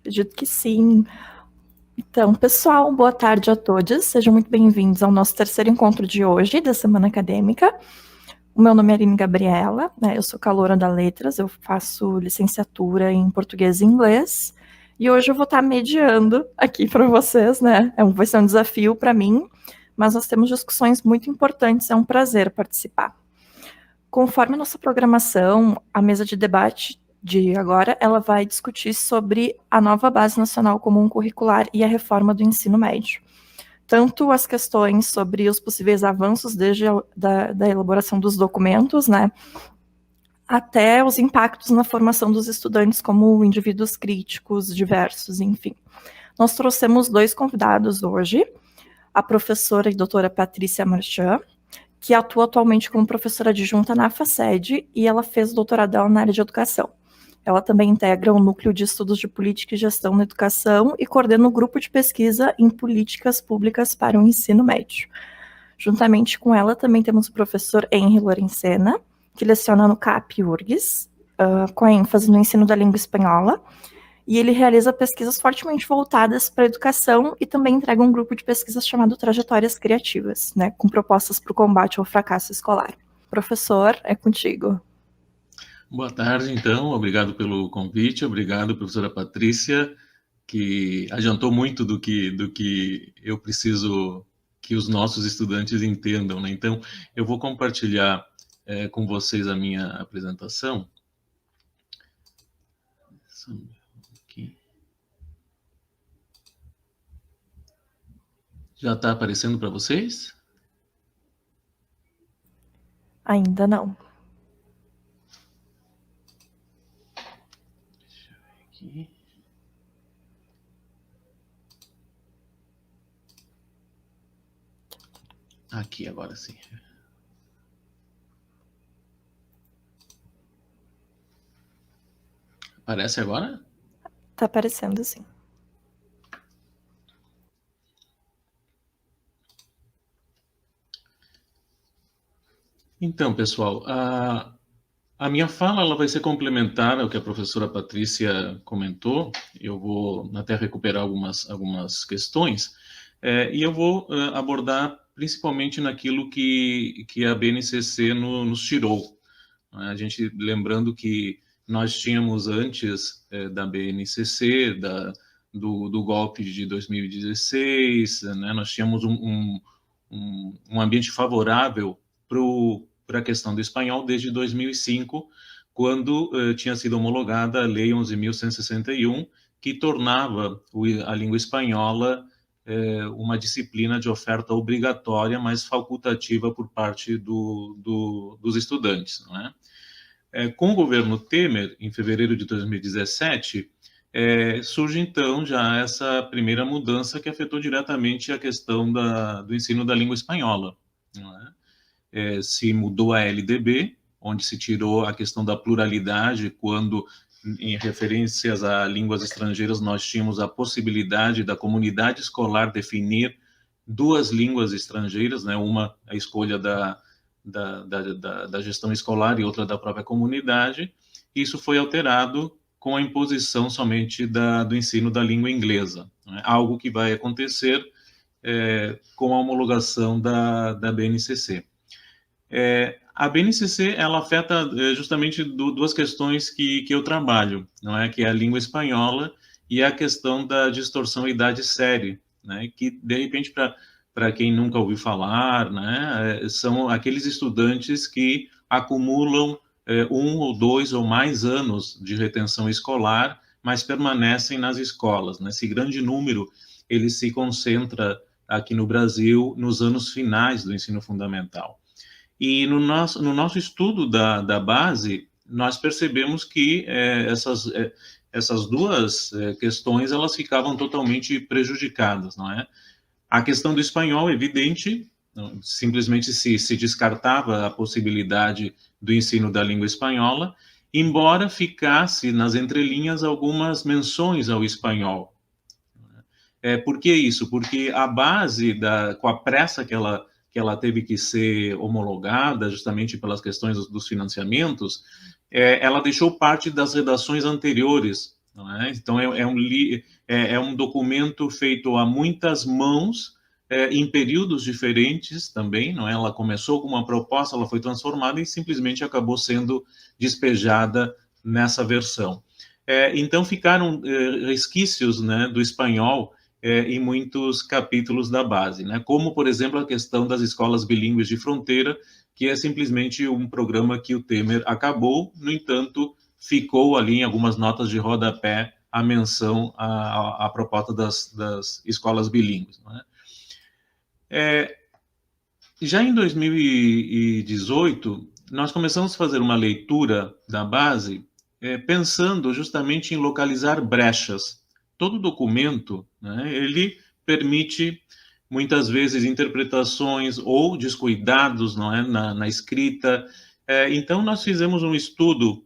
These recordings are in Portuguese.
Acredito que sim. Então, pessoal, boa tarde a todos. Sejam muito bem-vindos ao nosso terceiro encontro de hoje, da Semana Acadêmica. O meu nome é Aline Gabriela, né? Eu sou caloura da Letras, eu faço licenciatura em Português e Inglês. E hoje eu vou estar mediando aqui para vocês, né? Vai ser um desafio para mim, mas nós temos discussões muito importantes, é um prazer participar. Conforme a nossa programação, a mesa de debate de agora, ela vai discutir sobre a nova Base Nacional Comum Curricular e a reforma do ensino médio. Tanto as questões sobre os possíveis avanços desde da elaboração dos documentos, né, até os impactos na formação dos estudantes como indivíduos críticos, diversos, enfim. Nós trouxemos 2 convidados hoje, a professora e doutora Patrícia Marchand, que atua atualmente como professora adjunta na FACED, e ela fez o doutorado dela na área de educação. Ela também integra o Núcleo de Estudos de Política e Gestão na Educação e coordena o grupo de pesquisa em políticas públicas para o ensino médio. Juntamente com ela, também temos o professor Henry Lorenzena, que leciona no CAP URGS, com ênfase no ensino da língua espanhola, e ele realiza pesquisas fortemente voltadas para a educação e também entrega um grupo de pesquisas chamado Trajetórias Criativas, né, com propostas para o combate ao fracasso escolar. Professor, é contigo. Boa tarde, então. Obrigado pelo convite. Obrigado, professora Patrícia, que adiantou muito do que eu preciso que os nossos estudantes entendam, né? Então, eu vou compartilhar com vocês a minha apresentação. Aqui. Já está aparecendo para vocês? Ainda não. Deixa eu ver aqui. Aqui, agora sim. Aparece agora? Está aparecendo, sim. Então, pessoal, a minha fala ela vai ser complementar ao que a professora Patrícia comentou. Eu vou até recuperar algumas questões, e eu vou abordar principalmente naquilo que a BNCC nos tirou. A gente, lembrando que nós tínhamos antes da BNCC, do golpe de 2016, né, nós tínhamos um ambiente favorável para a questão do espanhol desde 2005, quando tinha sido homologada a Lei 11.161, que tornava a língua espanhola uma disciplina de oferta obrigatória, mas facultativa por parte dos estudantes. Né? Com o governo Temer, em fevereiro de 2017, surge então já essa primeira mudança que afetou diretamente a questão do ensino da língua espanhola. Não é? Se mudou a LDB, onde se tirou a questão da pluralidade, quando, em referências a línguas estrangeiras, nós tínhamos a possibilidade da comunidade escolar definir 2 línguas estrangeiras, né? Uma a escolha da gestão escolar e outra da própria comunidade. Isso foi alterado com a imposição somente do ensino da língua inglesa, né? Algo que vai acontecer com a homologação da BNCC. A BNCC ela afeta justamente 2 questões que eu trabalho, não é? Que é a língua espanhola e a questão da distorção idade-série, né? Que de repente para quem nunca ouviu falar, né? São aqueles estudantes que acumulam 1 ou 2 ou mais anos de retenção escolar, mas permanecem nas escolas, né? Esse grande número ele se concentra aqui no Brasil nos anos finais do ensino fundamental. E no nosso estudo da base, nós percebemos que essas 2 questões elas ficavam totalmente prejudicadas, não é? A questão do espanhol, evidente, simplesmente se descartava a possibilidade do ensino da língua espanhola, embora ficasse nas entrelinhas algumas menções ao espanhol. Por que isso? Porque a base, com a pressa que ela teve que ser homologada, justamente pelas questões dos financiamentos, ela deixou parte das redações anteriores não é? Então, é um documento feito a muitas mãos, em períodos diferentes também, não é? Ela começou com uma proposta, ela foi transformada e simplesmente acabou sendo despejada nessa versão. Então, ficaram resquícios, né, do espanhol em muitos capítulos da base, né? Como, por exemplo, a questão das escolas bilíngues de fronteira, que é simplesmente um programa que o Temer acabou, no entanto, ficou ali em algumas notas de rodapé a menção à proposta das escolas bilíngues, não é? Já em 2018, nós começamos a fazer uma leitura da base, pensando justamente em localizar brechas. Todo documento, né, ele permite, muitas vezes, interpretações ou descuidados, não é, na escrita. Então, nós fizemos um estudo,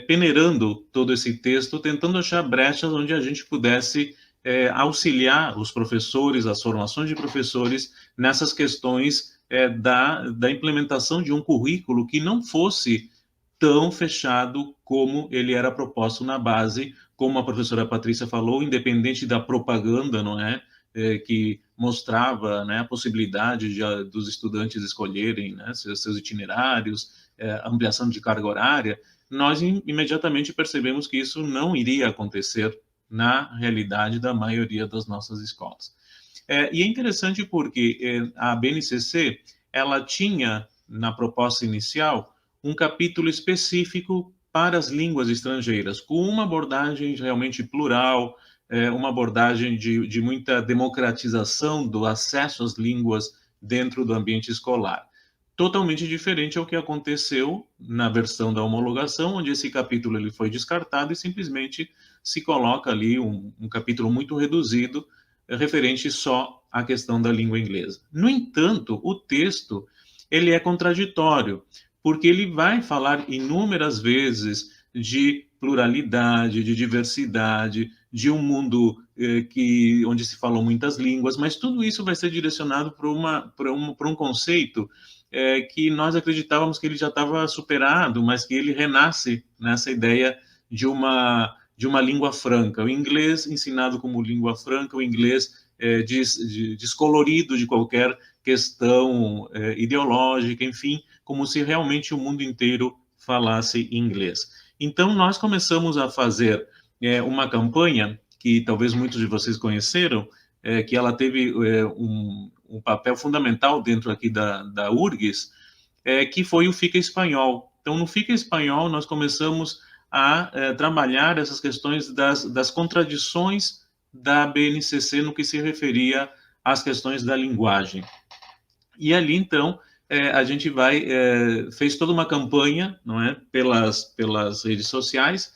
peneirando todo esse texto, tentando achar brechas onde a gente pudesse auxiliar os professores, as formações de professores, nessas questões da implementação de um currículo que não fosse tão fechado como ele era proposto na base, como a professora Patrícia falou, independente da propaganda, não é? Que mostrava, né, a possibilidade dos estudantes escolherem, né, seus itinerários, ampliação de carga horária, nós imediatamente percebemos que isso não iria acontecer na realidade da maioria das nossas escolas. E é interessante porque a BNCC, ela tinha, na proposta inicial, um capítulo específico para as línguas estrangeiras, com uma abordagem realmente plural, uma abordagem de muita democratização do acesso às línguas dentro do ambiente escolar. Totalmente diferente ao que aconteceu na versão da homologação, onde esse capítulo ele foi descartado e simplesmente se coloca ali um capítulo muito reduzido, referente só à questão da língua inglesa. No entanto, o texto ele é contraditório, porque ele vai falar inúmeras vezes de pluralidade, de diversidade, de um mundo onde se falam muitas línguas, mas tudo isso vai ser direcionado para um conceito que nós acreditávamos que ele já estava superado, mas que ele renasce nessa ideia de uma língua franca. O inglês ensinado como língua franca, o inglês descolorido de qualquer questão ideológica, enfim, como se realmente o mundo inteiro falasse inglês. Então, nós começamos a fazer uma campanha que talvez muitos de vocês conheceram, que ela teve um papel fundamental dentro aqui da URGS, que foi o Fica Espanhol. Então, no Fica Espanhol, nós começamos a trabalhar essas questões das contradições da BNCC no que se referia às questões da linguagem. E ali, então, a gente fez toda uma campanha, não é, pelas redes sociais,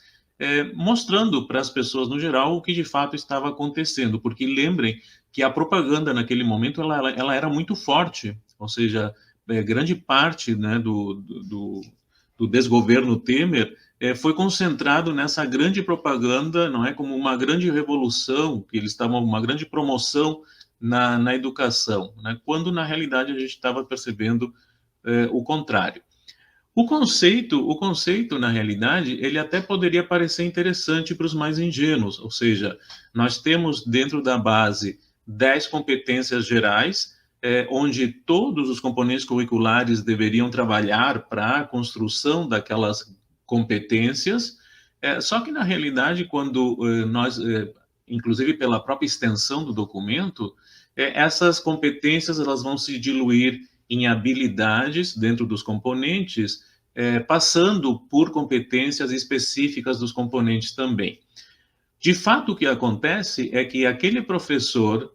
mostrando para as pessoas, no geral, o que de fato estava acontecendo, porque lembrem que a propaganda naquele momento ela era muito forte, ou seja, grande parte, né, do desgoverno Temer foi concentrado nessa grande propaganda, não é, como uma grande revolução, que eles estavam uma grande promoção na educação, né, quando na realidade a gente estava percebendo o contrário. O conceito, na realidade, ele até poderia parecer interessante para os mais ingênuos, ou seja, nós temos dentro da base 10 competências gerais, onde todos os componentes curriculares deveriam trabalhar para a construção daquelas competências, só que na realidade, quando nós, inclusive pela própria extensão do documento, essas competências elas vão se diluir em habilidades dentro dos componentes, passando por competências específicas dos componentes também. De fato, o que acontece é que aquele professor,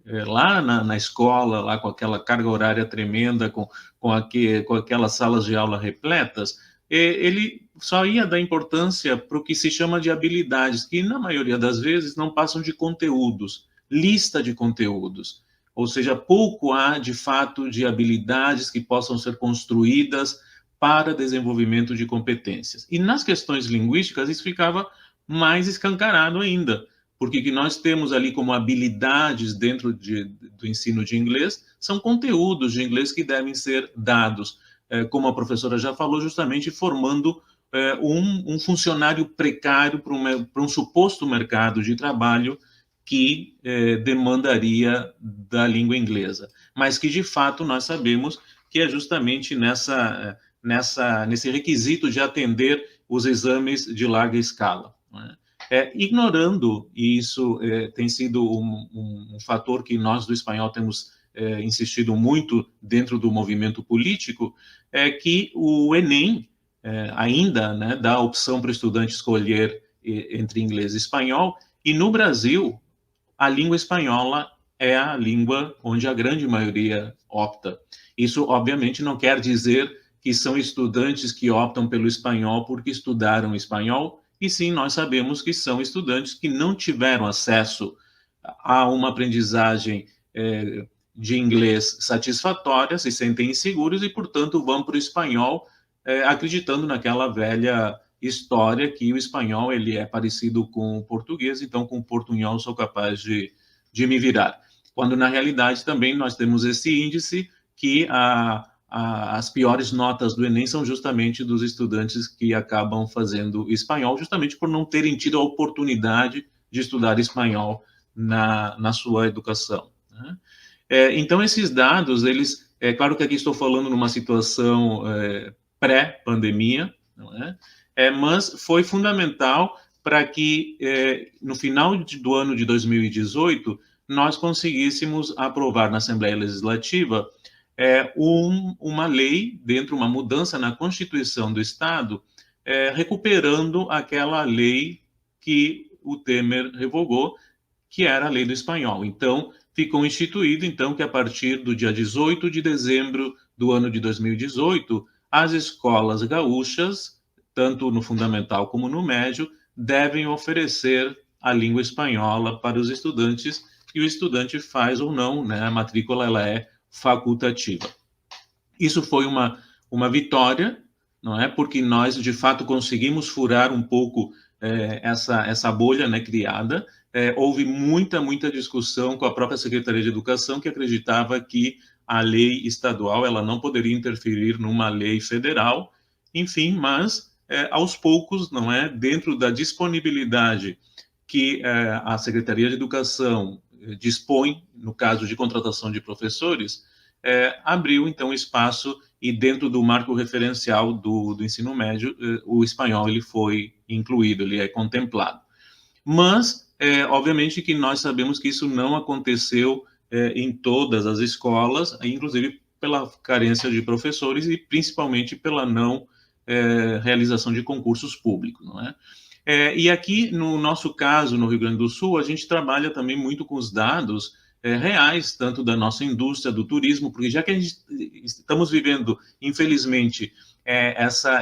lá na escola, lá com aquela carga horária tremenda, com aquelas salas de aula repletas, ele só ia dar importância para o que se chama de habilidades, que na maioria das vezes não passam de conteúdos, lista de conteúdos. Ou seja, pouco há, de fato, de habilidades que possam ser construídas para desenvolvimento de competências. E nas questões linguísticas, isso ficava mais escancarado ainda, porque o que nós temos ali como habilidades dentro do ensino de inglês são conteúdos de inglês que devem ser dados, como a professora já falou, justamente formando um funcionário precário para um suposto mercado de trabalho que demandaria da língua inglesa, mas que, de fato, nós sabemos que é justamente nesse requisito de atender os exames de larga escala, né? Ignorando, e isso tem sido um fator que nós do espanhol temos insistido muito dentro do movimento político, é que o Enem ainda, né, dá a opção para o estudante escolher entre inglês e espanhol, e no Brasil, a língua espanhola é a língua onde a grande maioria opta. Isso, obviamente, não quer dizer que são estudantes que optam pelo espanhol porque estudaram espanhol, e sim, nós sabemos que são estudantes que não tiveram acesso a uma aprendizagem de inglês satisfatória, se sentem inseguros e, portanto, vão para o espanhol acreditando naquela velha história que o espanhol ele é parecido com o português, então com o portunhol sou capaz de me virar. Quando, na realidade, também nós temos esse índice que as piores notas do Enem são justamente dos estudantes que acabam fazendo espanhol, justamente por não terem tido a oportunidade de estudar espanhol na sua educação, né? Então, esses dados, eles... É claro que aqui estou falando numa situação pré-pandemia, não é? Mas foi fundamental para que, no final do ano de 2018, nós conseguíssemos aprovar na Assembleia Legislativa uma lei, uma mudança na Constituição do Estado, recuperando aquela lei que o Temer revogou, que era a lei do espanhol. Então, ficou instituído, então, que a partir do dia 18 de dezembro do ano de 2018, as escolas gaúchas, tanto no fundamental como no médio, devem oferecer a língua espanhola para os estudantes, e o estudante faz ou não, né? A matrícula ela é facultativa. Isso foi uma vitória, não é? Porque nós, de fato, conseguimos furar um pouco essa bolha, né, criada. Houve muita discussão com a própria Secretaria de Educação, que acreditava que a lei estadual ela não poderia interferir numa lei federal, enfim, mas aos poucos, não é, dentro da disponibilidade que a Secretaria de Educação dispõe, no caso de contratação de professores, abriu, então, espaço, e dentro do marco referencial do ensino médio, o espanhol ele foi incluído, ele é contemplado. Mas, obviamente, que nós sabemos que isso não aconteceu em todas as escolas, inclusive pela carência de professores e principalmente pela não realização de concursos públicos, não é? E aqui, no nosso caso, no Rio Grande do Sul, a gente trabalha também muito com os dados reais, tanto da nossa indústria, do turismo, porque já que estamos vivendo, infelizmente,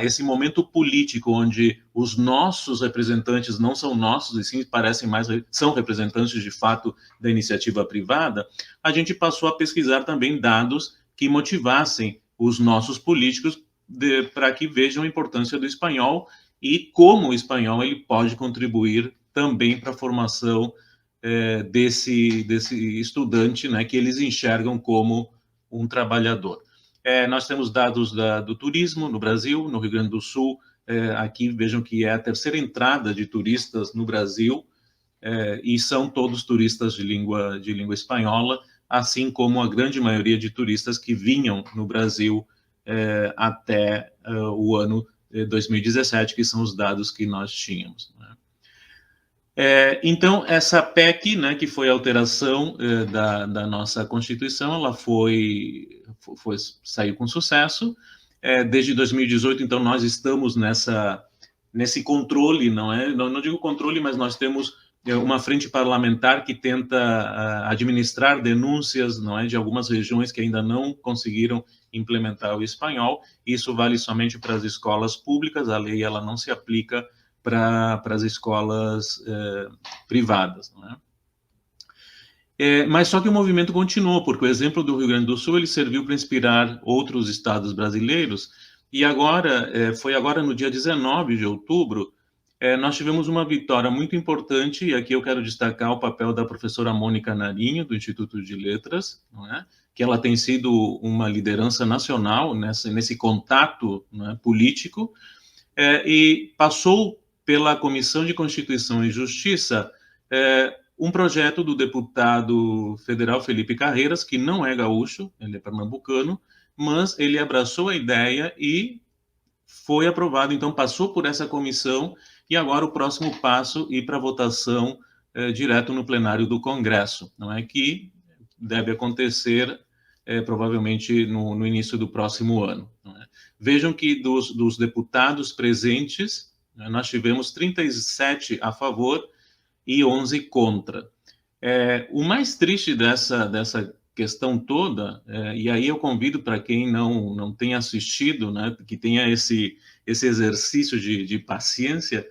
esse momento político onde os nossos representantes não são nossos, e sim parecem mais, são representantes de fato da iniciativa privada, a gente passou a pesquisar também dados que motivassem os nossos políticos para que vejam a importância do espanhol e como o espanhol ele pode contribuir também para a formação desse estudante, né, que eles enxergam como um trabalhador. Nós temos dados do turismo no Brasil, no Rio Grande do Sul. Aqui vejam que é a terceira entrada de turistas no Brasil, e são todos turistas de língua espanhola, assim como a grande maioria de turistas que vinham no Brasil até o ano 2017, que são os dados que nós tínhamos, né? Então, essa PEC, né, que foi a alteração da nossa Constituição, ela saiu com sucesso. Desde 2018, então, nós estamos nesse controle, não digo controle, mas nós temos uma frente parlamentar que tenta administrar denúncias, de algumas regiões que ainda não conseguiram implementar o espanhol. Isso vale somente para as escolas públicas, a lei ela não se aplica para as escolas privadas, não é? Mas só que o movimento continuou, porque o exemplo do Rio Grande do Sul ele serviu para inspirar outros estados brasileiros, e agora, foi agora no dia 19 de outubro, nós tivemos uma vitória muito importante, e aqui eu quero destacar o papel da professora Mônica Narinho, do Instituto de Letras, não é? Que ela tem sido uma liderança nacional nesse contato, não é, político, e passou pela Comissão de Constituição e Justiça um projeto do deputado federal Felipe Carreiras, que não é gaúcho, ele é pernambucano, mas ele abraçou a ideia e foi aprovado, então passou por essa comissão, e agora o próximo passo é ir para votação direto no plenário do Congresso, não é, que deve acontecer provavelmente no início do próximo ano. Não é? Vejam que dos deputados presentes, né, nós tivemos 37 a favor e 11 contra. O mais triste dessa questão toda, e aí eu convido para quem não tem assistido, né, que tenha esse exercício de paciência,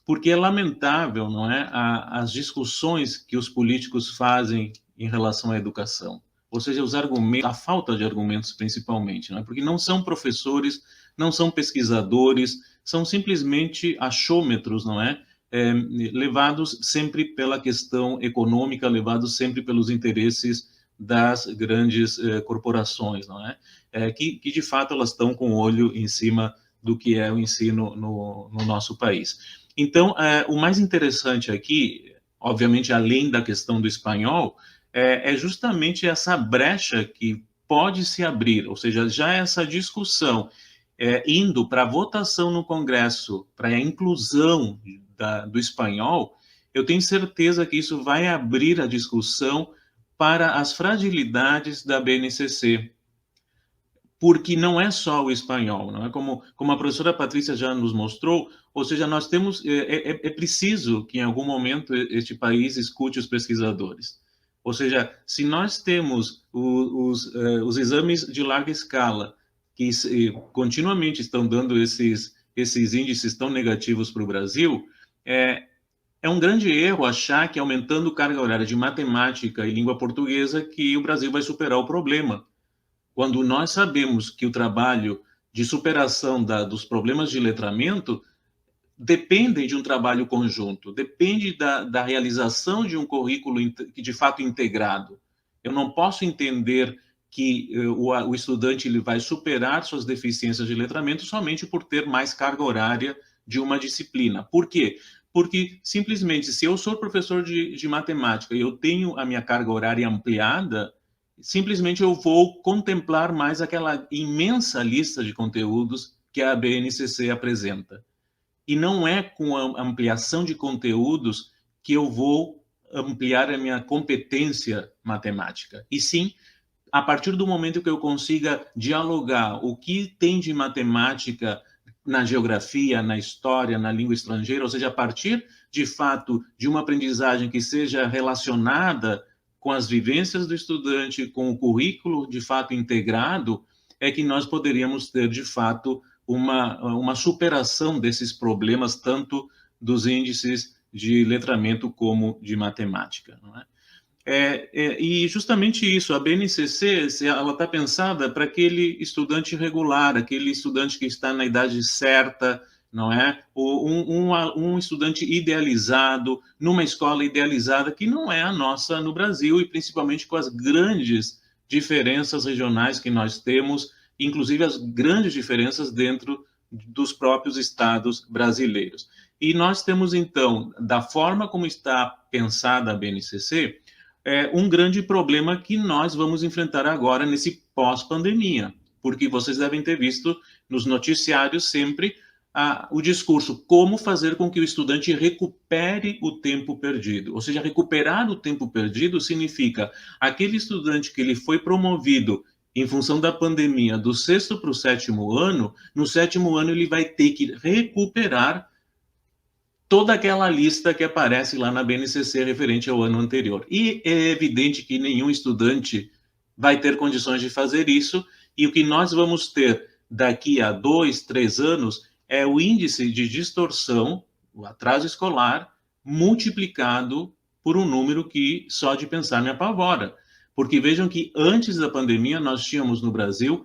porque é lamentável, não é, as discussões que os políticos fazem em relação à educação. Ou seja, os argumentos, a falta de argumentos principalmente, não é? Porque não são professores, não são pesquisadores, são simplesmente achômetros, não é? Levados sempre pela questão econômica, levados sempre pelos interesses das grandes corporações, não é? Que de fato elas estão com o olho em cima do que é o ensino no nosso país. Então, o mais interessante aqui, obviamente, além da questão do espanhol, é justamente essa brecha que pode se abrir, ou seja, já essa discussão indo para a votação no Congresso, para a inclusão do espanhol, eu tenho certeza que isso vai abrir a discussão para as fragilidades da BNCC, porque não é só o espanhol, não é como a professora Patrícia já nos mostrou, ou seja, nós temos, é preciso que em algum momento este país escute os pesquisadores. Ou seja, se nós temos os exames de larga escala, que continuamente estão dando esses índices tão negativos para o Brasil, é um grande erro achar que aumentando carga horária de matemática e língua portuguesa que o Brasil vai superar o problema. Quando nós sabemos que o trabalho de superação dos problemas de letramento depende de um trabalho conjunto, depende da realização de um currículo de fato integrado. Eu não posso entender que o estudante ele vai superar suas deficiências de letramento somente por ter mais carga horária de uma disciplina. Por quê? Porque, simplesmente, se eu sou professor de matemática e eu tenho a minha carga horária ampliada, simplesmente eu vou contemplar mais aquela imensa lista de conteúdos que a BNCC apresenta. E não é com a ampliação de conteúdos que eu vou ampliar a minha competência matemática. E sim, a partir do momento que eu consiga dialogar o que tem de matemática na geografia, na história, na língua estrangeira, ou seja, a partir, de fato, de uma aprendizagem que seja relacionada com as vivências do estudante, com o currículo, de fato, integrado, é que nós poderíamos ter, de fato, uma superação desses problemas, tanto dos índices de letramento como de matemática. Não é? E justamente isso, a BNCC, ela está pensada para aquele estudante regular, aquele estudante que está na idade certa, não é? Um estudante idealizado, numa escola idealizada, que não é a nossa no Brasil, e principalmente com as grandes diferenças regionais que nós temos, inclusive as grandes diferenças dentro dos próprios estados brasileiros. E nós temos, então, da forma como está pensada a BNCC, um grande problema que nós vamos enfrentar agora nesse pós-pandemia, porque vocês devem ter visto nos noticiários sempre o discurso como fazer com que o estudante recupere o tempo perdido. Ou seja, recuperar o tempo perdido significa aquele estudante que ele foi promovido em função da pandemia do 6º para o 7º ano, no 7º ano ele vai ter que recuperar toda aquela lista que aparece lá na BNCC referente ao ano anterior. E é evidente que nenhum estudante vai ter condições de fazer isso, e o que nós vamos ter daqui a 2, 3 anos é o índice de distorção, o atraso escolar, multiplicado por um número que só de pensar me apavora. Porque vejam que antes da pandemia nós tínhamos no Brasil,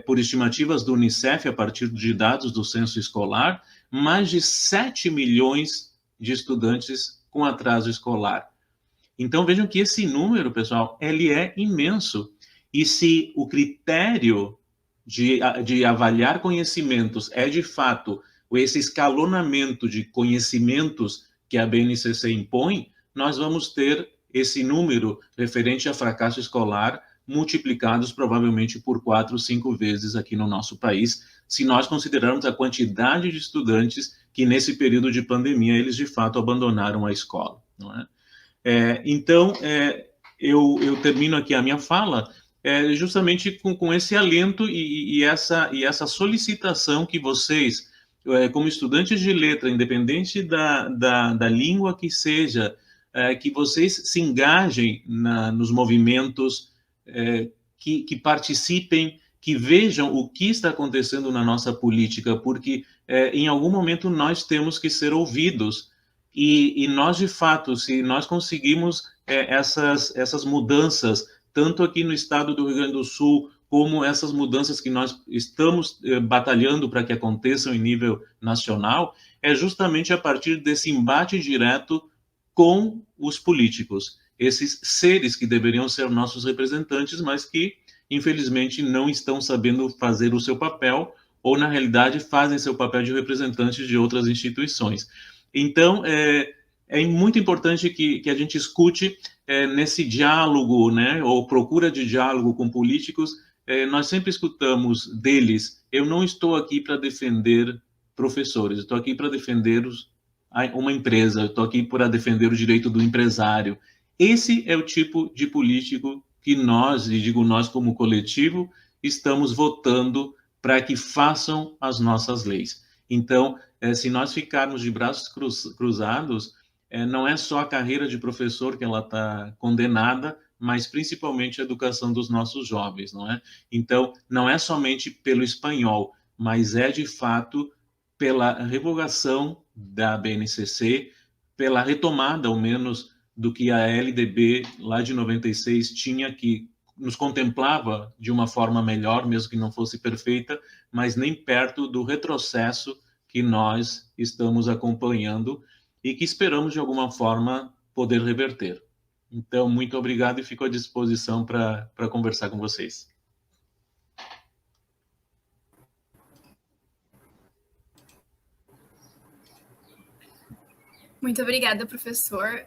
por estimativas do Unicef, a partir de dados do censo escolar, mais de 7 milhões de estudantes com atraso escolar. Então, vejam que esse número, pessoal, ele é imenso. E se o critério de avaliar conhecimentos é, de fato, esse escalonamento de conhecimentos que a BNCC impõe, nós vamos ter esse número referente a fracasso escolar multiplicados provavelmente por 4 ou 5 vezes aqui no nosso país, se nós considerarmos a quantidade de estudantes que nesse período de pandemia eles de fato abandonaram a escola, não é? Então, eu termino aqui a minha fala justamente com esse alento e essa solicitação que vocês, como estudantes de letra, independente da língua que seja, que vocês se engajem nos movimentos, que participem, que vejam o que está acontecendo na nossa política, porque em algum momento nós temos que ser ouvidos, e nós, de fato, se nós conseguimos essas mudanças, tanto aqui no estado do Rio Grande do Sul, como essas mudanças que nós estamos batalhando para que aconteçam em nível nacional, é justamente a partir desse embate direto com os políticos, esses seres que deveriam ser nossos representantes, mas que, infelizmente, não estão sabendo fazer o seu papel, ou, na realidade, fazem seu papel de representantes de outras instituições. Então, é muito importante que a gente escute nesse diálogo, né, ou procura de diálogo com políticos. Nós sempre escutamos deles: eu não estou aqui para defender professores, eu estou aqui para defender uma empresa, eu estou aqui para defender o direito do empresário. Esse é o tipo de político que nós, e digo nós como coletivo, estamos votando para que façam as nossas leis. Então, se nós ficarmos de braços cruzados, não é só a carreira de professor que ela está condenada, mas principalmente a educação dos nossos jovens, não é? Então, não é somente pelo espanhol, mas é, de fato, pela revogação da BNCC, pela retomada, ao menos, do que a LDB, lá de 96, tinha, que nos contemplava de uma forma melhor, mesmo que não fosse perfeita, mas nem perto do retrocesso que nós estamos acompanhando e que esperamos, de alguma forma, poder reverter. Então, muito obrigado e fico à disposição para conversar com vocês. Muito obrigada, professor.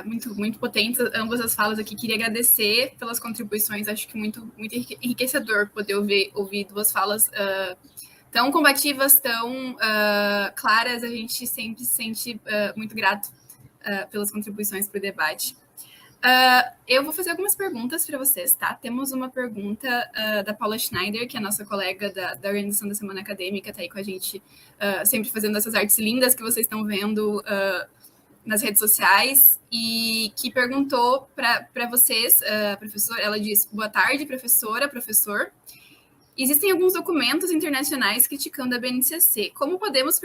Muito potentes ambas as falas aqui. Queria agradecer pelas contribuições. Acho que muito enriquecedor poder ouvir duas falas tão combativas, tão claras. A gente sempre se sente muito grato pelas contribuições para o debate. Eu vou fazer algumas perguntas para vocês, tá? Temos uma pergunta da Paula Schneider, que é a nossa colega da organização da Semana Acadêmica, está aí com a gente, sempre fazendo essas artes lindas que vocês estão vendo nas redes sociais, e que perguntou para vocês, professor, ela diz: boa tarde, professora, professor. Existem alguns documentos internacionais criticando a BNCC. Como podemos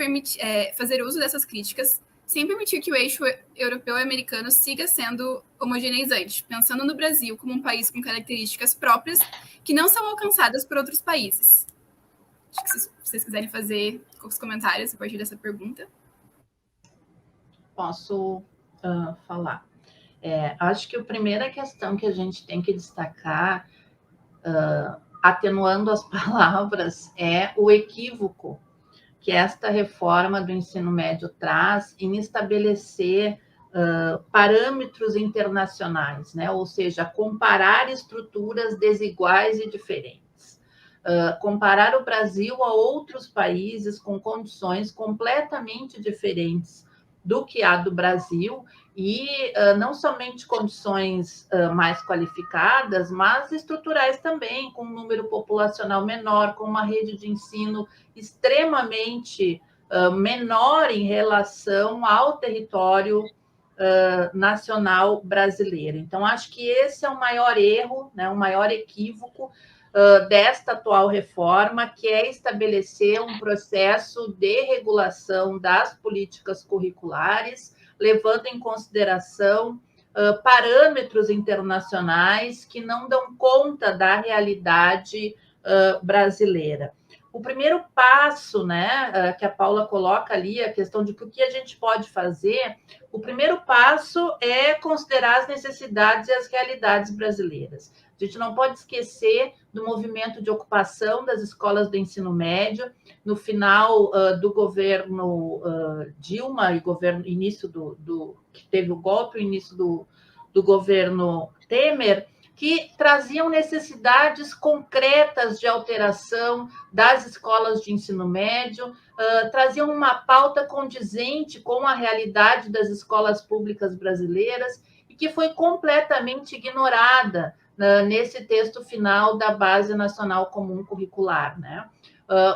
fazer uso dessas críticas sem permitir que o eixo europeu e americano siga sendo homogeneizante, pensando no Brasil como um país com características próprias que não são alcançadas por outros países? Acho que se vocês quiserem fazer os comentários a partir dessa pergunta. Posso falar. Acho que a primeira questão que a gente tem que destacar, atenuando as palavras, é o equívoco que esta reforma do ensino médio traz em estabelecer parâmetros internacionais, né? Ou seja, comparar estruturas desiguais e diferentes. Comparar o Brasil a outros países com condições completamente diferentes do que há do Brasil, e não somente condições mais qualificadas, mas estruturais também, com um número populacional menor, com uma rede de ensino extremamente menor em relação ao território nacional brasileiro. Então, acho que esse é o maior erro, né, o maior equívoco desta atual reforma, que é estabelecer um processo de regulação das políticas curriculares, levando em consideração parâmetros internacionais que não dão conta da realidade brasileira. O primeiro passo, né, que a Paula coloca ali, a questão de o que a gente pode fazer, o primeiro passo é considerar as necessidades e as realidades brasileiras. A gente não pode esquecer do movimento de ocupação das escolas do ensino médio no final do governo Dilma e início que teve o golpe, o início do governo Temer, que traziam necessidades concretas de alteração das escolas de ensino médio, traziam uma pauta condizente com a realidade das escolas públicas brasileiras e que foi completamente ignorada nesse texto final da Base Nacional Comum Curricular, né?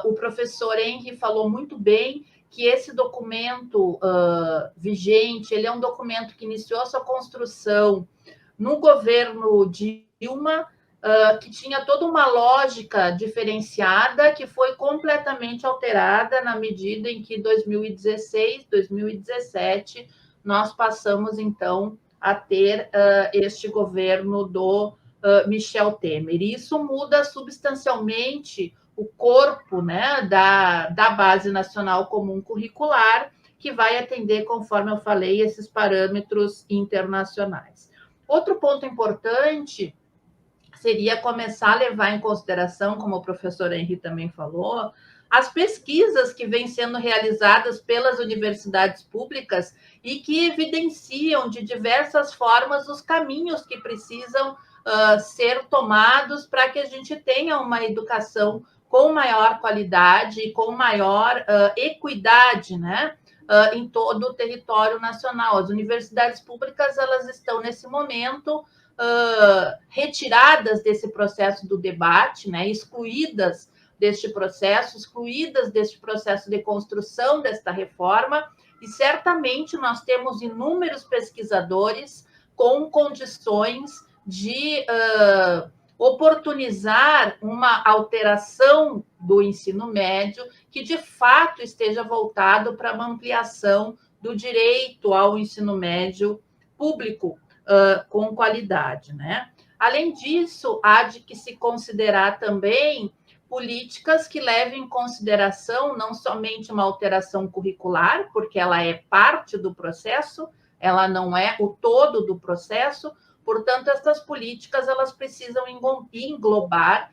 O professor Henri falou muito bem que esse documento vigente, ele é um documento que iniciou a sua construção no governo Dilma, que tinha toda uma lógica diferenciada, que foi completamente alterada na medida em que 2016, 2017, nós passamos, então, a ter este governo do Michel Temer. E isso muda substancialmente o corpo, né, da Base Nacional Comum Curricular, que vai atender, conforme eu falei, esses parâmetros internacionais. Outro ponto importante seria começar a levar em consideração, como o professor Henri também falou, as pesquisas que vêm sendo realizadas pelas universidades públicas e que evidenciam de diversas formas os caminhos que precisam ser tomados para que a gente tenha uma educação com maior qualidade e com maior equidade, né? Em todo o território nacional. As universidades públicas, elas estão, nesse momento, retiradas desse processo do debate, né, excluídas deste processo de construção desta reforma, e certamente nós temos inúmeros pesquisadores com condições de oportunizar uma alteração do ensino médio que, de fato, esteja voltado para uma ampliação do direito ao ensino médio público com qualidade, né? Além disso, há de que se considerar também políticas que levem em consideração não somente uma alteração curricular, porque ela é parte do processo, ela não é o todo do processo. Portanto, essas políticas, elas precisam englobar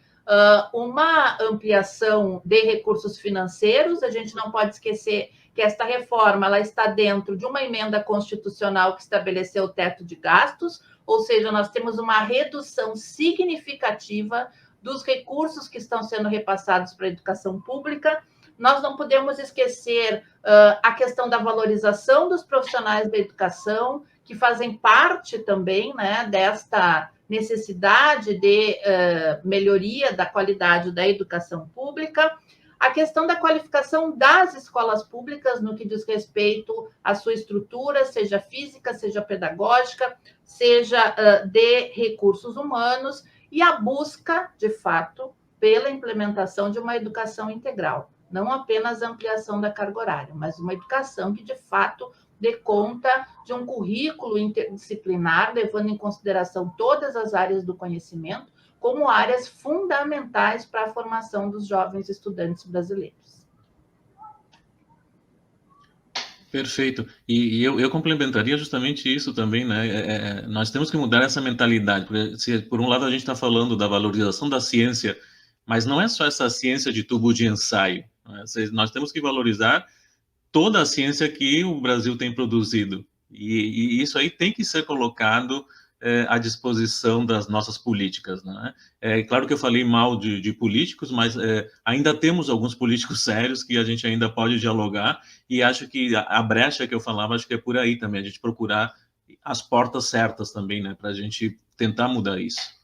uma ampliação de recursos financeiros. A gente não pode esquecer que esta reforma ela está dentro de uma emenda constitucional que estabeleceu o teto de gastos, ou seja, nós temos uma redução significativa dos recursos que estão sendo repassados para a educação pública. Nós não podemos esquecer a questão da valorização dos profissionais da educação, que fazem parte também, né, desta necessidade de melhoria da qualidade da educação pública, a questão da qualificação das escolas públicas no que diz respeito à sua estrutura, seja física, seja pedagógica, seja de recursos humanos, e a busca, de fato, pela implementação de uma educação integral, não apenas a ampliação da carga horária, mas uma educação que, de fato, dê conta de um currículo interdisciplinar, levando em consideração todas as áreas do conhecimento, como áreas fundamentais para a formação dos jovens estudantes brasileiros. Perfeito. E eu complementaria justamente isso também, né? Nós temos que mudar essa mentalidade, porque se, por um lado, a gente está falando da valorização da ciência, mas não é só essa ciência de tubo de ensaio, né? Nós temos que valorizar toda a ciência que o Brasil tem produzido. E isso aí tem que ser colocado à disposição das nossas políticas, né? Claro que eu falei mal de políticos, mas ainda temos alguns políticos sérios que a gente ainda pode dialogar, e acho que a brecha que eu falava, acho que é por aí também, a gente procurar as portas certas também, né, para a gente tentar mudar isso.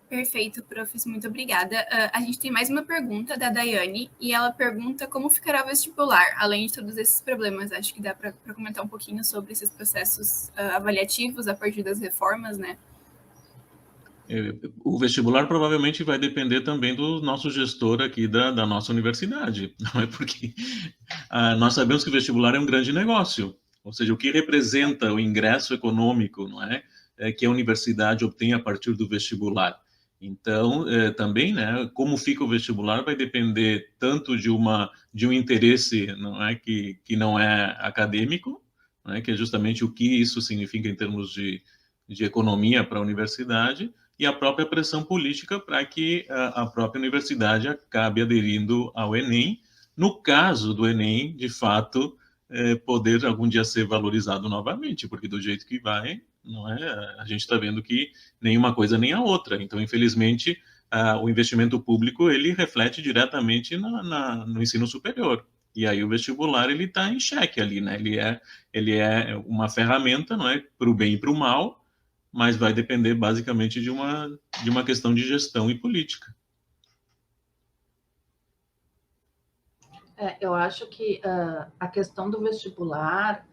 Perfeito, professor, muito obrigada. A gente tem mais uma pergunta da Daiane, e ela pergunta como ficará o vestibular, além de todos esses problemas. Acho que dá para comentar um pouquinho sobre esses processos avaliativos a partir das reformas, né? O vestibular provavelmente vai depender também do nosso gestor aqui da nossa universidade, não é? Porque nós sabemos que o vestibular é um grande negócio, ou seja, o que representa o ingresso econômico, não é? Que a universidade obtém a partir do vestibular. Então, também, né, como fica o vestibular vai depender tanto de um interesse, não é, que não é acadêmico, né, que é justamente o que isso significa em termos de economia para a universidade, e a própria pressão política para que a própria universidade acabe aderindo ao Enem, no caso do Enem, de fato, poder algum dia ser valorizado novamente, porque do jeito que vai, não é? A gente está vendo que nem uma coisa nem a outra. Então, infelizmente, o investimento público ele reflete diretamente no ensino superior. E aí o vestibular ele está em xeque ali, né? Ele é uma ferramenta, não é, para o bem e para o mal, mas vai depender basicamente de uma questão de gestão e política. Eu acho que a questão do vestibular,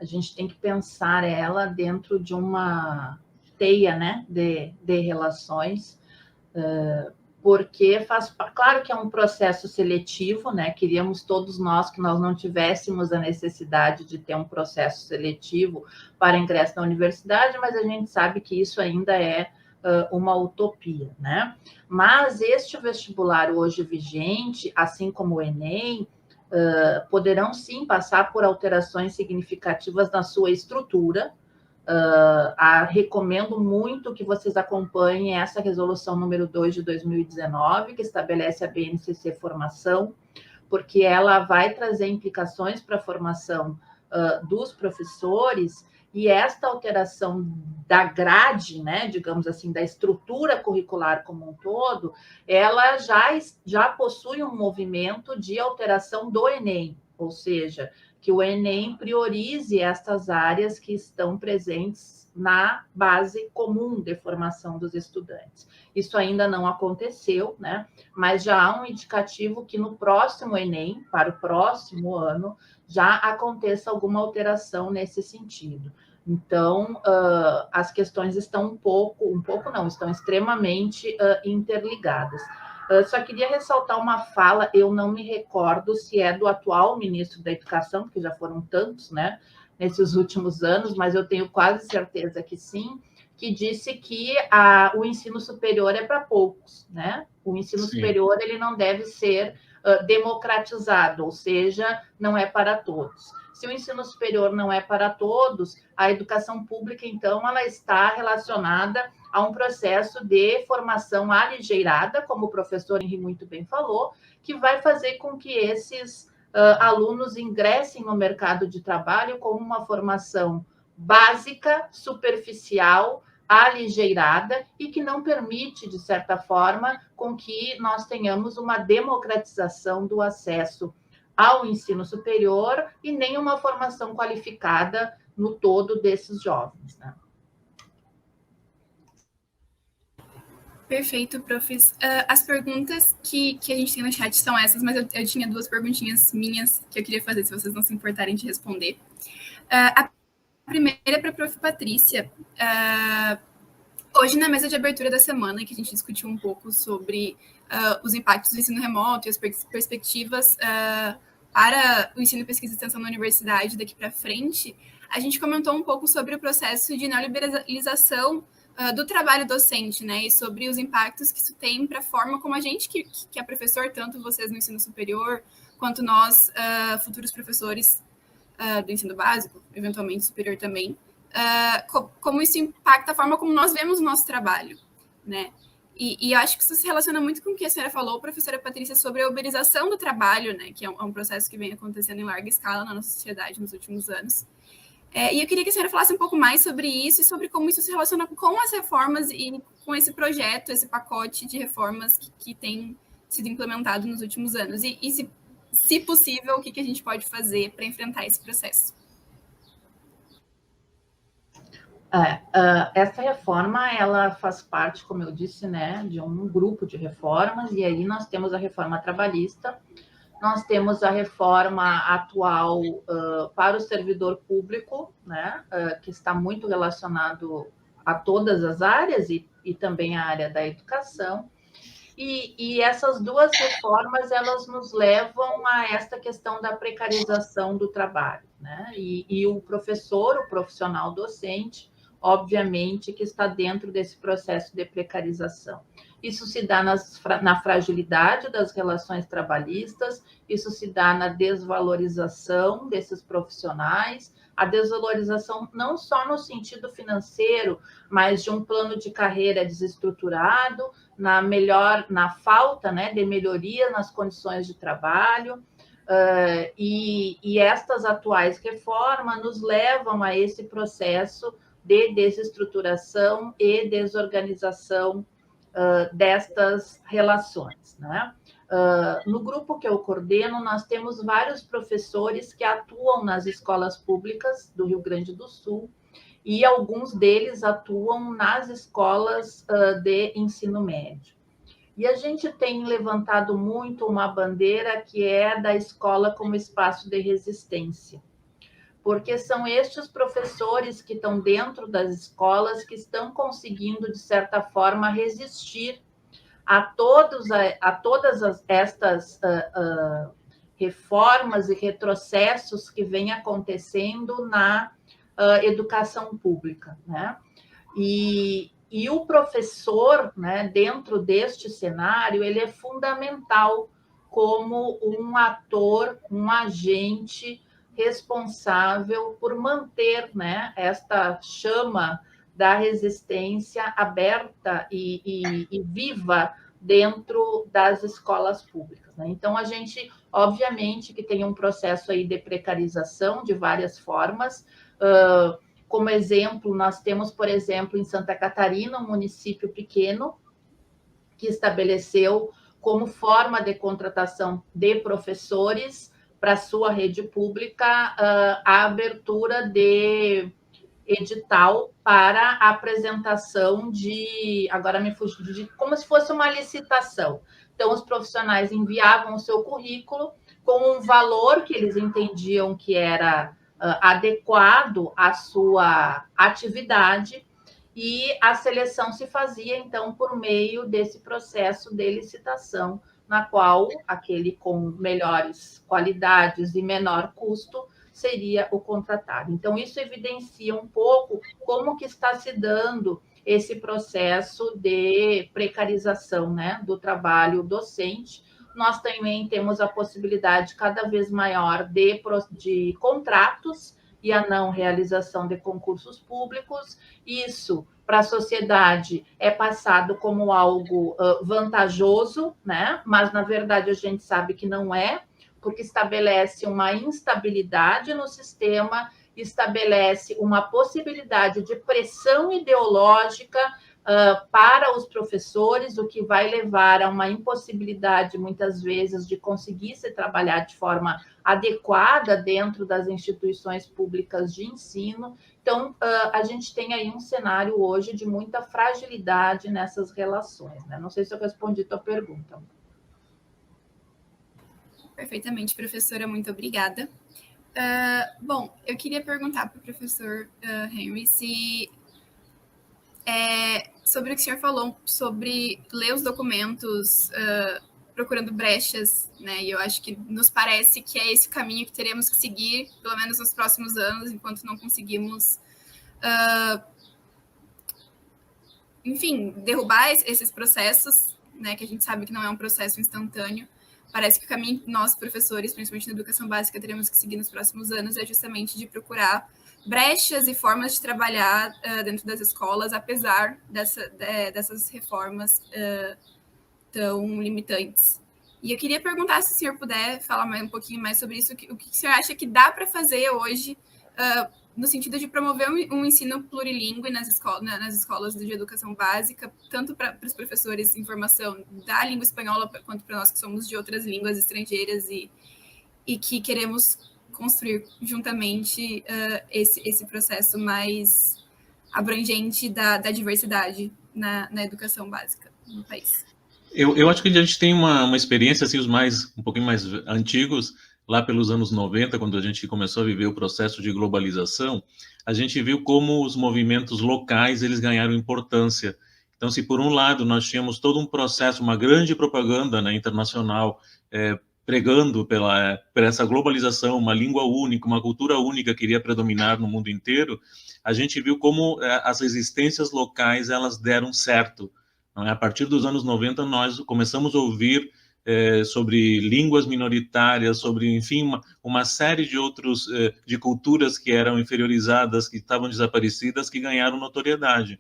a gente tem que pensar ela dentro de uma teia, né, de relações, porque claro que é um processo seletivo, né? Queríamos todos nós que nós não tivéssemos a necessidade de ter um processo seletivo para ingresso na universidade, mas a gente sabe que isso ainda é uma utopia, né? Mas este vestibular hoje vigente, assim como o Enem, poderão sim passar por alterações significativas na sua estrutura. Recomendo muito que vocês acompanhem essa resolução número 2 de 2019, que estabelece a BNCC Formação, porque ela vai trazer implicações para a formação dos professores, e esta alteração da grade, né, digamos assim, da estrutura curricular como um todo, ela já possui um movimento de alteração do Enem, ou seja, que o Enem priorize estas áreas que estão presentes na base comum de formação dos estudantes. Isso ainda não aconteceu, né? Mas já há um indicativo que no próximo Enem, para o próximo ano, já aconteça alguma alteração nesse sentido. Então, as questões estão estão extremamente interligadas. Só queria ressaltar uma fala, eu não me recordo se é do atual ministro da Educação, porque já foram tantos, né, nesses últimos anos, mas eu tenho quase certeza que sim, que disse que o ensino superior é para poucos, né? O ensino superior ele não deve ser democratizado, ou seja, não é para todos. Se o ensino superior não é para todos, a educação pública, então, ela está relacionada a um processo de formação aligeirada, como o professor Henri muito bem falou, que vai fazer com que esses alunos ingressem no mercado de trabalho com uma formação básica, superficial, aligeirada e que não permite, de certa forma, com que nós tenhamos uma democratização do acesso ao ensino superior e nem uma formação qualificada no todo desses jovens, né? Perfeito, profs. As perguntas que a gente tem no chat são essas, mas eu tinha duas perguntinhas minhas que eu queria fazer, se vocês não se importarem de responder. A primeira é para a prof. Patrícia. Hoje, na mesa de abertura da semana, que a gente discutiu um pouco sobre os impactos do ensino remoto e as perspectivas para o ensino, pesquisa e extensão na universidade daqui para frente, a gente comentou um pouco sobre o processo de neoliberalização do trabalho docente, né, e sobre os impactos que isso tem para a forma como a gente, que é professor, tanto vocês no ensino superior, quanto nós, futuros professores do ensino básico, eventualmente superior também, como isso impacta a forma como nós vemos o nosso trabalho, né? E eu acho que isso se relaciona muito com o que a senhora falou, professora Patrícia, sobre a uberização do trabalho, né, que é um processo que vem acontecendo em larga escala na nossa sociedade nos últimos anos. E eu queria que a senhora falasse um pouco mais sobre isso e sobre como isso se relaciona com as reformas e com esse projeto, esse pacote de reformas que tem sido implementado nos últimos anos. E se possível, o que a gente pode fazer para enfrentar esse processo? Essa reforma, ela faz parte, como eu disse, né, de um grupo de reformas, e aí nós temos a reforma trabalhista, nós temos a reforma atual para o servidor público, né, que está muito relacionado a todas as áreas e também a área da educação. E essas duas reformas, elas nos levam a esta questão da precarização do trabalho, né? E o professor, o profissional docente, obviamente, que está dentro desse processo de precarização. Isso se dá na fragilidade das relações trabalhistas, isso se dá na desvalorização desses profissionais, a desvalorização não só no sentido financeiro, mas de um plano de carreira desestruturado, na falta, né, de melhoria nas condições de trabalho, e estas atuais reformas nos levam a esse processo de desestruturação e desorganização destas relações, né? No grupo que eu coordeno, nós temos vários professores que atuam nas escolas públicas do Rio Grande do Sul, e alguns deles atuam nas escolas de ensino médio. E a gente tem levantado muito uma bandeira que é da escola como espaço de resistência, porque são estes professores que estão dentro das escolas que estão conseguindo, de certa forma, resistir a todas estas reformas e retrocessos que vêm acontecendo na educação pública, né? E o professor, né, dentro deste cenário, ele é fundamental como um ator, um agente responsável por manter, né, esta chama da resistência aberta e viva dentro das escolas públicas, né? Então, a gente, obviamente, que tem um processo aí de precarização de várias formas. Como exemplo, nós temos, por exemplo, em Santa Catarina, um município pequeno que estabeleceu como forma de contratação de professores para a sua rede pública a abertura de edital para a apresentação agora me fugiu, como se fosse uma licitação. Então, os profissionais enviavam o seu currículo com um valor que eles entendiam que era adequado à sua atividade, e a seleção se fazia, então, por meio desse processo de licitação, na qual aquele com melhores qualidades e menor custo seria o contratado. Então, isso evidencia um pouco como que está se dando esse processo de precarização, né, do trabalho docente. Nós também temos a possibilidade cada vez maior de contratos e a não realização de concursos públicos. Isso, para a sociedade, é passado como algo vantajoso, né? Mas, na verdade, a gente sabe que não é, porque estabelece uma instabilidade no sistema, estabelece uma possibilidade de pressão ideológica para os professores, o que vai levar a uma impossibilidade, muitas vezes, de conseguir se trabalhar de forma adequada dentro das instituições públicas de ensino. Então, a gente tem aí um cenário hoje de muita fragilidade nessas relações, né? Não sei se eu respondi a tua pergunta. Perfeitamente, professora, muito obrigada. Bom, eu queria perguntar para o professor Henry se sobre o que o senhor falou, sobre ler os documentos procurando brechas, né? E eu acho que nos parece que é esse o caminho que teremos que seguir, pelo menos nos próximos anos, enquanto não conseguimos, enfim, derrubar esses processos, né? Que a gente sabe que não é um processo instantâneo. Parece que o caminho que nós, professores, principalmente na educação básica, teremos que seguir nos próximos anos é justamente de procurar brechas e formas de trabalhar dentro das escolas, apesar dessas reformas tão limitantes. E eu queria perguntar, se o senhor puder falar um pouquinho mais sobre isso, o que o senhor acha que dá para fazer hoje no sentido de promover um ensino plurilingüe nas escolas de educação básica, tanto para os professores em formação da língua espanhola, quanto para nós que somos de outras línguas estrangeiras e que queremos construir juntamente esse processo mais abrangente da diversidade na educação básica no país. Eu acho que a gente tem uma experiência, assim, um pouquinho mais antigos, lá pelos anos 90, quando a gente começou a viver o processo de globalização, a gente viu como os movimentos locais, eles ganharam importância. Então, se por um lado nós tínhamos todo um processo, uma grande propaganda, né, internacional, pregando por essa globalização, uma língua única, uma cultura única que iria predominar no mundo inteiro, a gente viu como as resistências locais, elas deram certo, não é? A partir dos anos 90, nós começamos a ouvir sobre línguas minoritárias, sobre, enfim, uma série de outros, de culturas que eram inferiorizadas, que estavam desaparecidas, que ganharam notoriedade.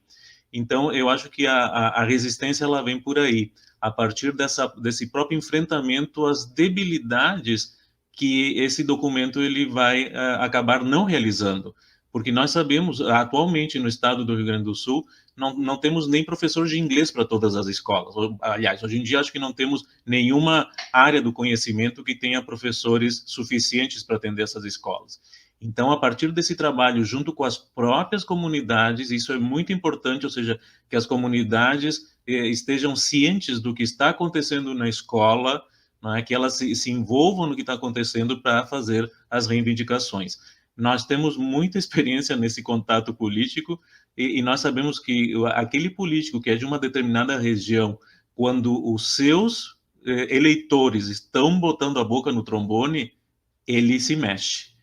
Então, eu acho que a resistência, ela vem por aí, a partir desse próprio enfrentamento às debilidades que esse documento ele vai acabar não realizando. Porque nós sabemos, atualmente, no estado do Rio Grande do Sul, não temos nem professor de inglês para todas as escolas. Aliás, hoje em dia, acho que não temos nenhuma área do conhecimento que tenha professores suficientes para atender essas escolas. Então, a partir desse trabalho, junto com as próprias comunidades, isso é muito importante, ou seja, que as comunidades estejam cientes do que está acontecendo na escola, não é? Que elas se envolvam no que está acontecendo para fazer as reivindicações. Nós temos muita experiência nesse contato político e nós sabemos que aquele político que é de uma determinada região, quando os seus eleitores estão botando a boca no trombone, ele se mexe.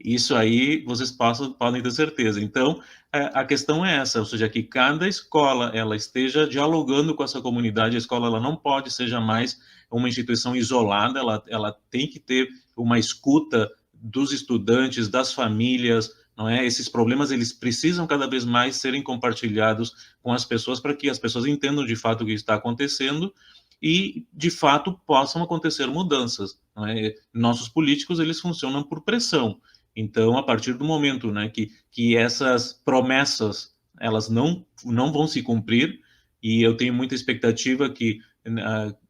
Isso aí vocês podem ter certeza. Então, a questão é essa, ou seja, que cada escola ela esteja dialogando com essa comunidade. A escola ela não pode ser jamais uma instituição isolada, ela tem que ter uma escuta dos estudantes, das famílias, não é? Esses problemas eles precisam cada vez mais serem compartilhados com as pessoas para que as pessoas entendam de fato o que está acontecendo e de fato possam acontecer mudanças. Não é? Nossos políticos eles funcionam por pressão. Então, a partir do momento, né, que essas promessas elas não vão se cumprir, e eu tenho muita expectativa que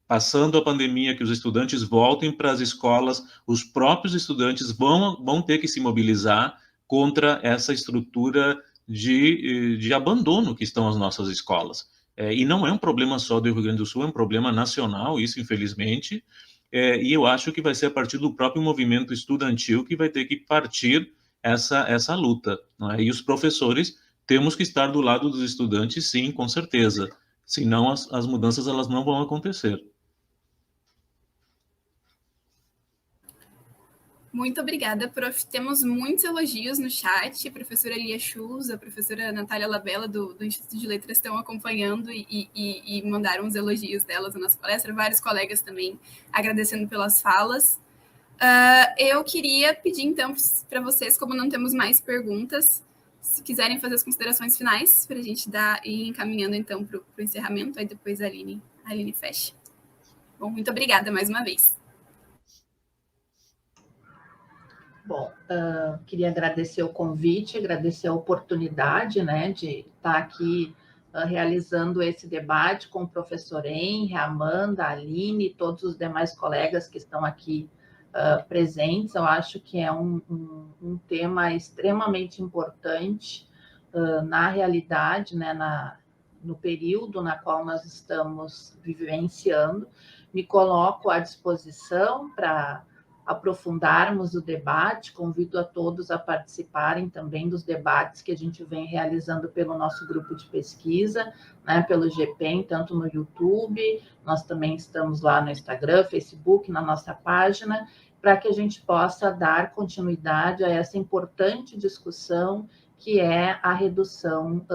passando a pandemia, que os estudantes voltem para as escolas, os próprios estudantes vão ter que se mobilizar contra essa estrutura de abandono que estão as nossas escolas. E não é um problema só do Rio Grande do Sul, é um problema nacional, isso infelizmente, e eu acho que vai ser a partir do próprio movimento estudantil que vai ter que partir essa luta. Não é? E os professores temos que estar do lado dos estudantes, sim, com certeza. Senão as mudanças elas não vão acontecer. Muito obrigada, prof. Temos muitos elogios no chat. A professora Lia Schulz, a professora Natália Labella, do Instituto de Letras, estão acompanhando e mandaram os elogios delas na nossa palestra. Vários colegas também agradecendo pelas falas. Eu queria pedir, então, para vocês, como não temos mais perguntas, se quiserem fazer as considerações finais, para a gente ir encaminhando, então, para o encerramento. Aí depois a Aline fecha. Bom, muito obrigada mais uma vez. Bom, queria agradecer o convite, agradecer a oportunidade, né, de estar aqui realizando esse debate com o professor Henry, a Amanda, a Aline e todos os demais colegas que estão aqui presentes. Eu acho que é um tema extremamente importante na realidade, né, no período na qual nós estamos vivenciando. Me coloco à disposição para aprofundarmos o debate, convido a todos a participarem também dos debates que a gente vem realizando pelo nosso grupo de pesquisa, né, pelo GPEM, tanto no YouTube, nós também estamos lá no Instagram, Facebook, na nossa página, para que a gente possa dar continuidade a essa importante discussão que é a redução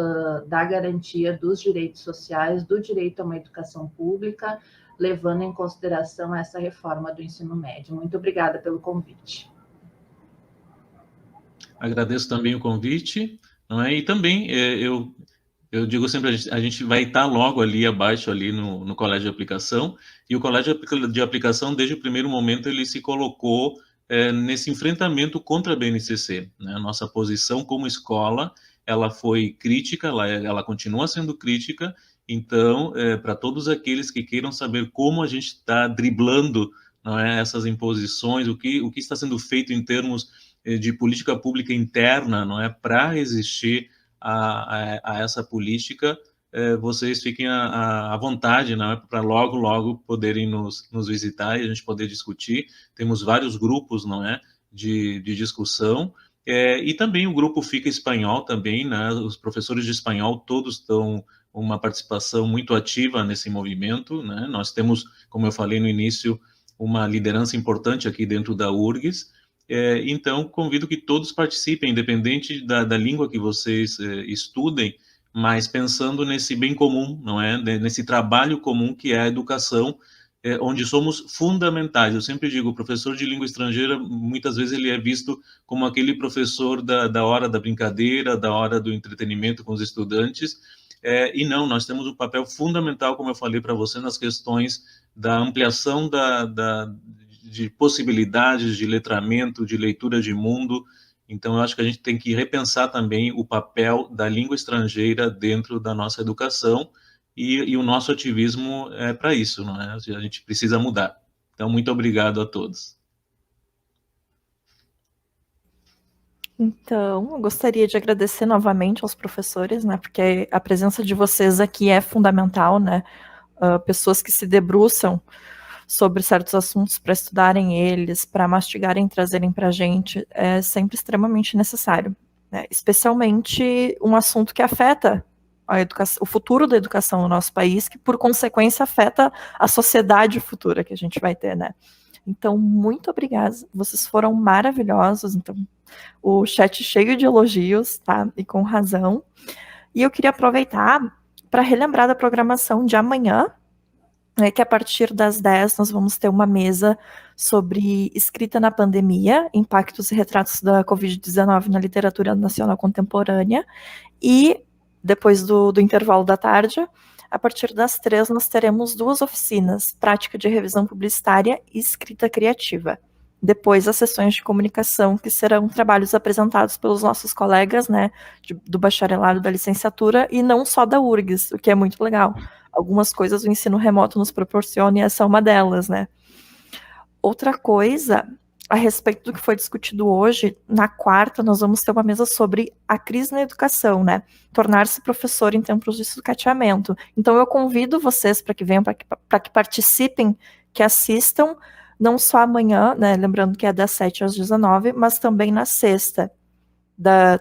da garantia dos direitos sociais, do direito a uma educação pública, levando em consideração essa reforma do ensino médio. Muito obrigada pelo convite. Agradeço também o convite, não é? E também eu digo sempre, a gente vai estar logo ali abaixo, ali no Colégio de Aplicação, e o Colégio de Aplicação, desde o primeiro momento, ele se colocou nesse enfrentamento contra a BNCC, né? A nossa posição como escola, ela foi crítica, ela continua sendo crítica. Então, para todos aqueles que queiram saber como a gente está driblando, não é, essas imposições, o que está sendo feito em termos de política pública interna, não é, para resistir a essa política, vocês fiquem à vontade, não é, para logo poderem nos visitar e a gente poder discutir. Temos vários grupos, não é, de discussão. E também o grupo Fica Espanhol também, né, os professores de espanhol todos estão uma participação muito ativa nesse movimento, né? Nós temos, como eu falei no início, uma liderança importante aqui dentro da URGS, então convido que todos participem, independente da língua que vocês estudem, mas pensando nesse bem comum, não é? Nesse trabalho comum que é a educação, onde somos fundamentais. Eu sempre digo, o professor de língua estrangeira, muitas vezes ele é visto como aquele professor da hora da brincadeira, da hora do entretenimento com os estudantes, e não, nós temos um papel fundamental, como eu falei para você, nas questões da ampliação de possibilidades de letramento, de leitura de mundo. Então, eu acho que a gente tem que repensar também o papel da língua estrangeira dentro da nossa educação, e o nosso ativismo é para isso, não é? A gente precisa mudar. Então, muito obrigado a todos. Então, eu gostaria de agradecer novamente aos professores, né, porque a presença de vocês aqui é fundamental, né, pessoas que se debruçam sobre certos assuntos para estudarem eles, para mastigarem e trazerem para a gente, é sempre extremamente necessário, né, especialmente um assunto que afeta a educação, o futuro da educação no nosso país, que por consequência afeta a sociedade futura que a gente vai ter, né. Então, muito obrigada, vocês foram maravilhosos, então, o chat cheio de elogios, tá? E com razão. E eu queria aproveitar para relembrar da programação de amanhã, né, que a partir das 10 nós vamos ter uma mesa sobre escrita na pandemia, impactos e retratos da Covid-19 na literatura nacional contemporânea. E depois do intervalo da tarde, a partir das 3 nós teremos 2 oficinas, prática de revisão publicitária e escrita criativa. Depois, as sessões de comunicação, que serão trabalhos apresentados pelos nossos colegas, né, do bacharelado, da licenciatura, e não só da URGS, o que é muito legal. Algumas coisas o ensino remoto nos proporciona, e essa é uma delas, né. Outra coisa, a respeito do que foi discutido hoje, na quarta, nós vamos ter uma mesa sobre a crise na educação, né, tornar-se professor em tempos de sucateamento. Então, eu convido vocês para que venham, para que participem, que assistam, não só amanhã, né, lembrando que é das 7 às 19, mas também na sexta,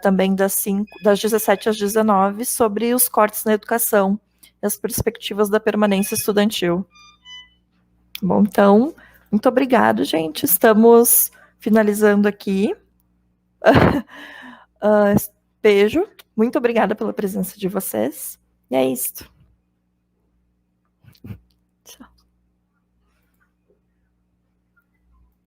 também das 17 às 19, sobre os cortes na educação e as perspectivas da permanência estudantil. Bom, então, muito obrigado, gente. Estamos finalizando aqui. Beijo. Muito obrigada pela presença de vocês. E é isso.